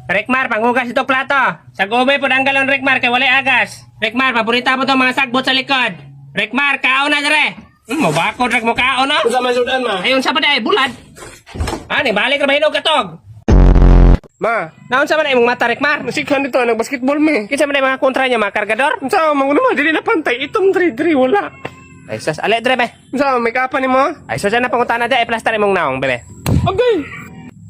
Rekmar, panghugas ito plato. Sa gube po ang galon, Rekmar, kay wala agas. Rekmar, paborita mo itong mga sagbot sa likod. Rekmar, kaon na dire. Mabakod, Rek, mo kaon na. Sa masudan, ma. Ayun sa pa day, bulad. Ani, balik na mahinog katog. Ma, Naon sa man imong mata, Rekmar? nasikhan dito, nag-basketball me. Kinsa man mga kontra niya, mga kargador? Sa mga naman, dili na pantay. Itong 3-3, wala. Ay, sus, ale, dire, be. Sa may kapan ni mo? Ay, sus, na pangunta na di, ay plaster imong naong, bebe. Okay.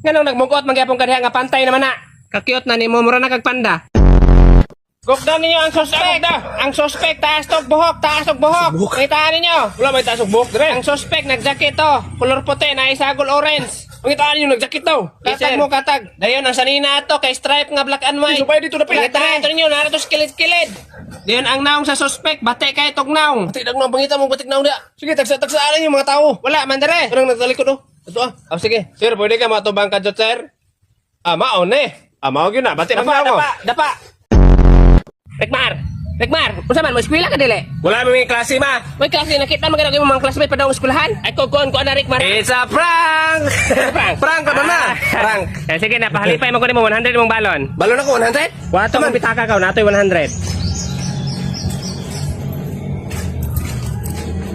Ganong nagmugot, magyapong kadiha nga pantay naman na. Kakyot na ni mo, mura na kagpanda. Gokdan ninyo ang suspect. Ang suspect, taas tog buhok, taas tog buhok. Pangitaan ninyo. Wala may tasok buhok, dire. Ang suspect, nagjakit to. Color puti, na isagol orange. Pangitaan ninyo, nagjakit daw. Katag mo, katag. Dayon, ang sanina to, kay stripe nga black and white. Supaya dito na pala. Pangitaan ito ninyo, narito skilid-skilid. Dayon, ang naong sa suspect, bate kay tog naong. Batik na pangita mo, batik na dia. Sige, tagsaalan yung mga tao. Wala, mandare. Parang nagtalikod, oh. Ito ah. Oh, sige. Sir, pwede ka matubang ka dyan, sir? Maon eh. Maon yun na. Batik na Dapa, ako. dapa. Rekmar, unsa man mo eskwela ka dili? Wala may klase, ma. May klase nakita mo ganang mga classmate pa daw sa eskwelahan? Ay ko ana Rekmar. It's a prank! Prank. Prank ka ba na? Prank. Eh sige na, pahalipay mo ko nimo 100 mong balon. Balon ako, 100? Wato mong bitaka ka, natoy 100.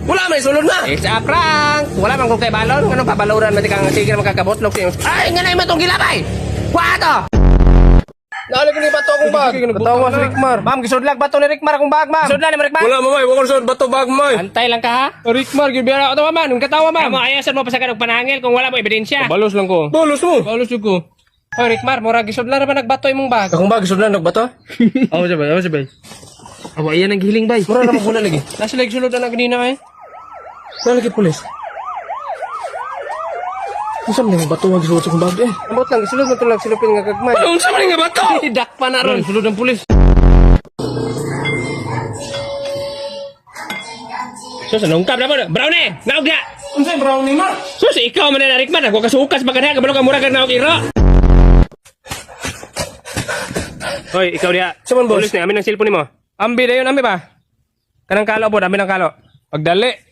Wala may sulod na. It's a prank. Wala man ko kay balon, nganong pabaluran man kang sige makakabotlok niyo. Ay nganay mo tong gilabay. Wato. Naalala ko ni bato akong bag. Natawa si Rickmar. Ma'am, gisudlag bato ni Rekmar akong bag, ma'am. Gisudlag ni mo Rekmar. Wala, mamay. Wakon sulod bato bag, may. Antay lang ka ha. Rickmar, gibira ako man. Ang katawa, Amo ayasan mo pa sa kanong panangil kung wala mo ebidensya. Balos lang ko. Balos mo. Balos ko. Hoy Rekmar, mura gisudlag na ba nagbato imong bag? Akong bag, sulod na nagbato? Ako sabay. Abo iyan ang gihiling bay. Mura na magmuna lagi. Nasa leg sulod na ganina eh. Nalagi pulis. Unsa man yung bato wag sulod sa akong bag eh? Ambot lang sulod mo tulang silupin nga kagmay. Unsa man yung bato? Dak pa na ron. Sulod ang pulis. Sus, nungkap na mo. Brownie, naog na. Unsa yung brownie, ma? Sus, ikaw man na Rekmar. Ako kasukas pa kadha kabalo ka mura kag naog iro. Hoy, ikaw diha. Saman, boss? Pulis ni amin ang cellphone nimo. Ambi dayon, ambi ba? Kanang kalo po, ambi ng kalo. Pagdali.